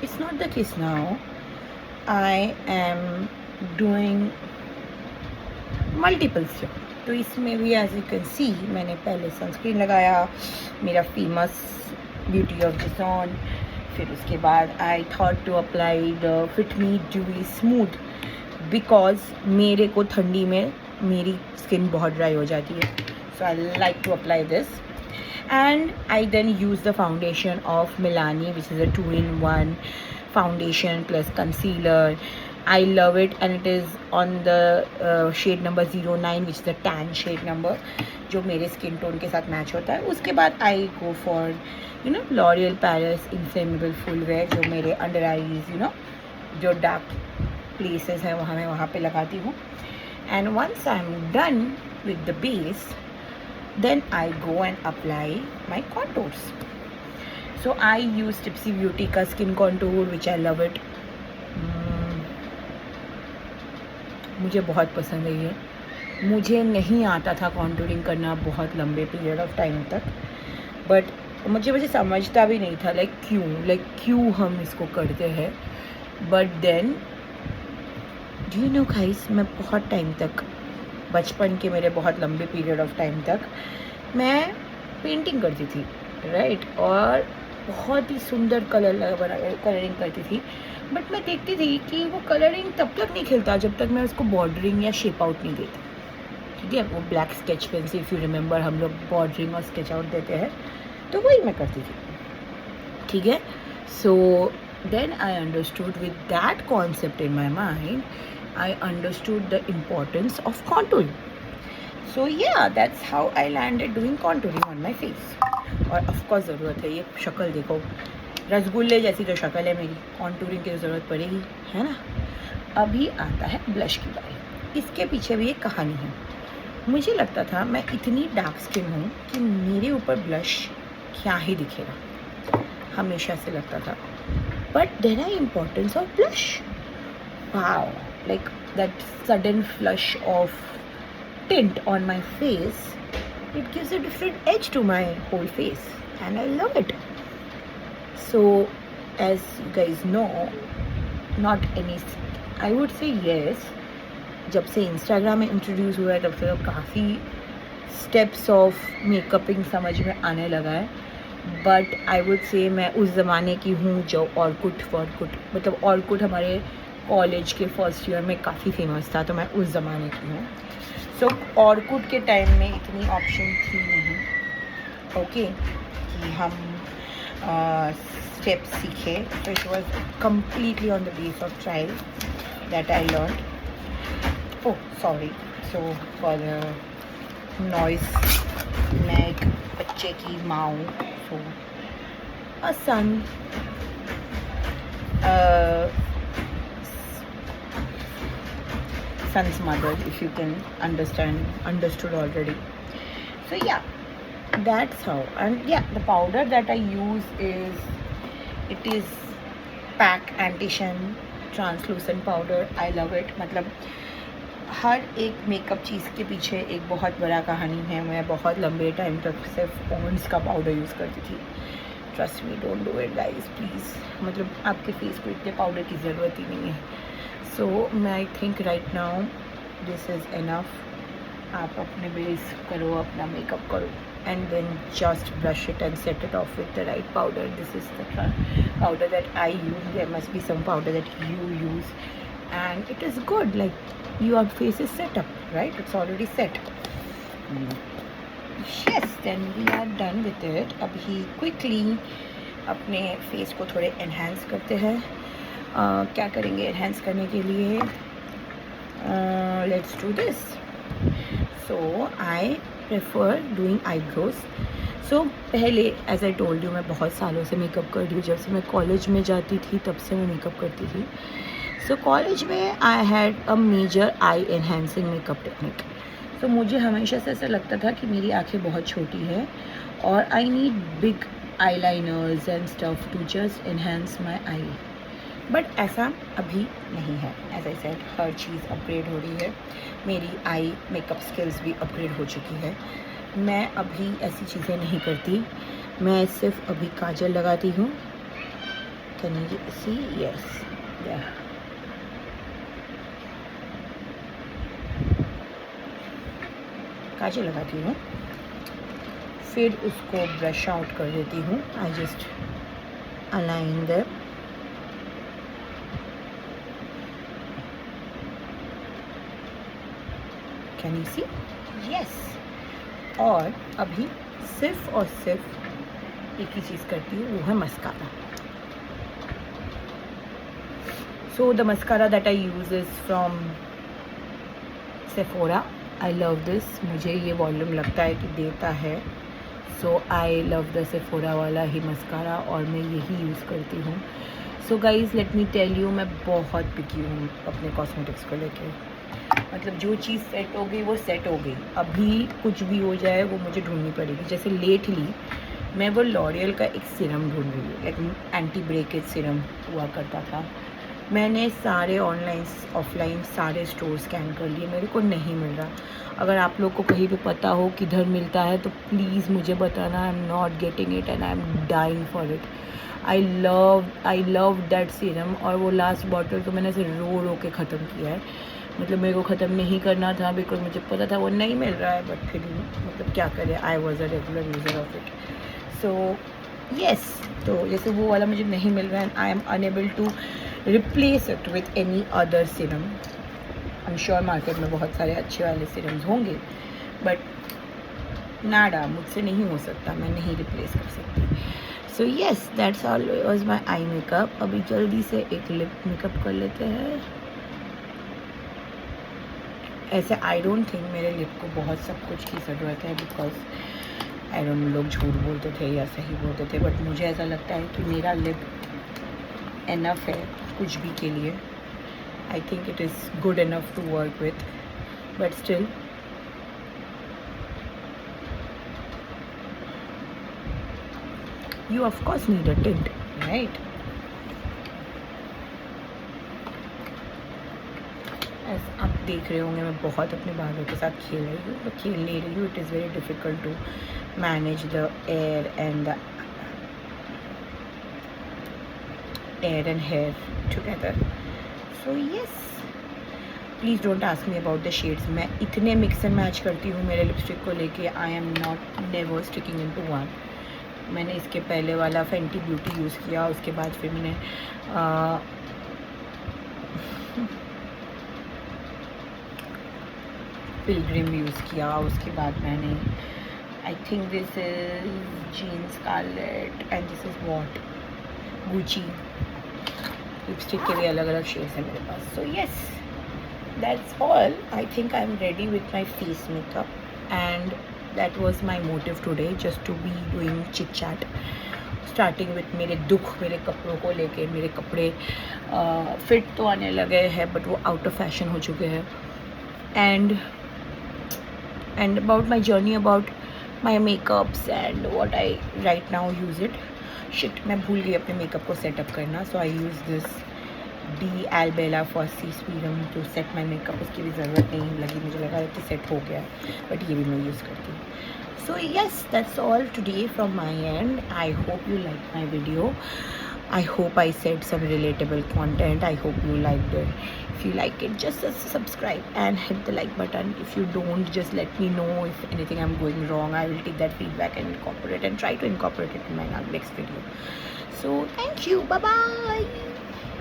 it's not the case now. I am doing multiples here. तो इसमें भी as you can see मैंने पहले सनस्क्रीन लगाया, मेरा फेमस ब्यूटी ऑफ डिज़ॉन। फिर उसके बाद I thought to apply the Fit Me dewy smooth, because मेरे को ठंडी में मेरी स्किन बहुत ड्राई हो जाती है, so I like to apply this. And I then use the foundation of Milani, which is a 2-in-1 foundation plus concealer. I love it, and it is on the shade number 09, which is the tan shade number, जो मेरे skin tone के साथ match होता है। उसके बाद I go for L'Oreal Paris Inflammable Full Wear, जो मेरे अंडर आईज जो डार्क प्लेसेस हैं वहाँ मैं वहाँ पे लगाती हूँ। And once I am done with the base, then I go and apply my contours. So I use Tipsy Beauty का skin contour, which I love it. मुझे बहुत पसंद है ये। मुझे नहीं आता था कॉन्टूरिंग करना बहुत लंबे पीरियड ऑफ टाइम तक, बट मुझे समझता भी नहीं था क्यों हम इसको करते हैं। But then do you know guys, मैं बहुत टाइम तक, बचपन के मेरे बहुत लंबे पीरियड ऑफ टाइम तक मैं पेंटिंग करती थी, राइट, और बहुत ही सुंदर कलरिंग करती थी। बट मैं देखती थी कि वो कलरिंग तब तक नहीं खिलता जब तक मैं उसको बॉर्डरिंग या शेप आउट नहीं देती, ठीक है। वो ब्लैक स्केच पेन से, इफ़ यू रिमेंबर, हम लोग बॉर्डरिंग और स्केच आउट देते हैं, तो वही मैं करती थी, ठीक है। So then I understood with that concept in my mind, I understood the importance of contouring. So yeah, that's how I landed doing contouring on my face. और of course ज़रूरत है, ये शक्ल देखो, रसगुल्ले जैसी तो शक्ल है मेरी, contouring की ज़रूरत पड़ेगी, है ना। अभी आता है ब्लश की बारी। इसके पीछे भी एक कहानी है। मुझे लगता था मैं इतनी डार्क स्किन हूँ कि मेरे ऊपर ब्लश क्या ही दिखेगा, हमेशा से लगता था। But then I importance of blush, wow, like that sudden flush of tint on my face, it gives a different edge to my whole face, and I love it. So as you guys know, not any, I would say yes, जब से Instagram में introduce हुआ है तब से तो काफ़ी steps of मेकअपिंग समझ में आने लगा है। बट आई वुड से मैं उस ज़माने की हूँ जो ऑर्कुट मतलब ऑर्कुट हमारे कॉलेज के फर्स्ट ईयर में काफ़ी फेमस था, तो मैं उस ज़माने की हूँ। सो ऑर्कुट के टाइम में इतनी ऑप्शन थी नहीं, ओके, कि हम स्टेप्स सीखे। तो it was completely on the base of trial that I learn. Oh sorry, so for noise, मैं एक बच्चे की माँ हूँ, सो अ सन, son's mother, if you can understood already. So yeah, that's how. And yeah, the powder that I use is PAC Anti-Shine Translucent Powder. I love it. मतलब हर एक makeup चीज़ के पीछे एक बहुत बड़ा कहानी है। मैं बहुत लंबे टाइम तक सिर्फ पॉन्ड्स का पाउडर यूज़ करती थी। Trust me, don't do it guys please. मतलब आपके फेस को इतने पाउडर की ज़रूरत ही नहीं है। So I think right now this is enough. आप अपने बेस करो, अपना मेकअप करो, and then just brush it and set it off with the right powder. This is the powder that I use. There must be some powder that you use, and it is good, like your face is set up, right? It's already set. Yes, then we are done with it. अभी quickly अपने face को थोड़े enhance करते हैं। क्या करेंगे enhance करने के लिए? Let's do this. So I prefer doing eyebrows. So पहले as I told you, मैं बहुत सालों से मेकअप कर रही हूँ। जब से मैं कॉलेज में जाती थी तब से मैं मेकअप करती थी। सो कॉलेज में I had a major eye enhancing makeup technique. तो मुझे हमेशा से ऐसा लगता था कि मेरी आंखें बहुत छोटी हैं और I need big eye liners and stuff to just enhance my eye. But ऐसा अभी नहीं है। एज आई सेड, हर चीज़ अपग्रेड हो रही है। मेरी आई मेकअप स्किल्स भी अपग्रेड हो चुकी है। मैं अभी ऐसी चीज़ें नहीं करती। मैं सिर्फ अभी काजल लगाती हूँ, Can you see? Yes. Yeah. काजल लगाती हूँ, फिर उसको ब्रश आउट कर देती हूँ. I just align them. Can you see? Yes. और अभी सिर्फ और सिर्फ एक ही चीज़ करती हूँ, वो है mascara. So the mascara that I use is from Sephora. I love this. मुझे ये वॉल्यूम लगता है कि देता है. So I love the Sephora वाला ही मस्कारा और मैं यही यूज़ करती हूँ. So guys let me tell you, मैं बहुत पिकी हूँ अपने कॉस्मेटिक्स को लेके. मतलब जो चीज़ सेट हो गई वो सेट हो गई. अभी कुछ भी हो जाए वो मुझे ढूंढनी पड़ेगी. जैसे लेटली मैं वो लॉरियल का एक सीरम ढूंढ रही हूँ, लाइक एंटी ब्रेकेज सीरम हुआ करता था. मैंने सारे ऑनलाइन ऑफलाइन सारे स्टोर स्कैन कर लिए, मेरे को नहीं मिल रहा. अगर आप लोग को कहीं पे पता हो किधर मिलता है तो प्लीज़ मुझे बताना. I am not getting it and I am dying for it. I love that serum. और वो लास्ट बॉटल तो मैंने ऐसे रो के ख़त्म किया है. मतलब मेरे को ख़त्म नहीं करना था बिकॉज मुझे पता था वो नहीं मिल रहा है. बट फिर मतलब क्या करें, I was a regular user of it. So yes, तो जैसे वो वाला मुझे नहीं मिल रहा है. I am unable to replace it with any other serum. I am sure market में बहुत सारे अच्छे वाले सीरम्स होंगे बट नाडा, मुझसे नहीं हो सकता, मैं नहीं रिप्लेस कर सकती. सो yes, that's all was my eye makeup. अभी जल्दी से एक लिप मेकअप कर लेते हैं. ऐसे आई डोंट थिंक मेरे लिप को बहुत सब कुछ की ज़रूरत है बिकॉज आई डोंट, लोग झूठ बोलते थे या सही बोलते थे, बट मुझे ऐसा लगता है कि मेरा लिप एनफ है कुछ भी के लिए. I think it is good enough to work with. But still you of course need a tint, right? ऐसा आप देख रहे होंगे मैं बहुत अपने बालों के साथ खेल रही हूँ, but खेल नहीं रही हूँ. It is very difficult to manage the air and hair together. So yes, please don't ask me about the shades. मैं इतने मिक्स एंड मैच करती हूँ मेरे लिपस्टिक को लेके. I am not never sticking into one. मैंने इसके पहले वाला फेंटी ब्यूटी यूज़ किया, उसके बाद फिर मैंने पिलग्रिम यूज़ किया, उसके बाद मैंने I think this is Jean Scarlet and this is what Gucci. Lipstick के भी अलग अलग शेड्स हैं मेरे पास. So yes, that's all. I think I am ready with my face makeup and that was my motive today, just to be doing chit chat, starting with मेरे दुख, मेरे कपड़ों को लेके. मेरे कपड़े फिट तो आने लगे हैं बट वो आउट ऑफ फैशन हो चुके हैं. And about my journey, about my makeups and what I right now use it. Shit, मैं भूल गई अपने मेकअप को सेटअप करना. सो आई यूज़ दिस डी एल्बेला फॉसी serum to set my makeup. उसकी भी ज़रूरत नहीं लगी, मुझे लगा कि सेट हो गया, बट ये भी मैं यूज़ करती हूँ. सो yes, that's all today from my and. I hope you like my video. I hope I said some relatable content. I hope you liked it. If you like it, just subscribe and hit the like button. If you don't, just let me know if anything I'm going wrong. I will take that feedback and incorporate and try to incorporate it in my next video. So thank you. Bye bye.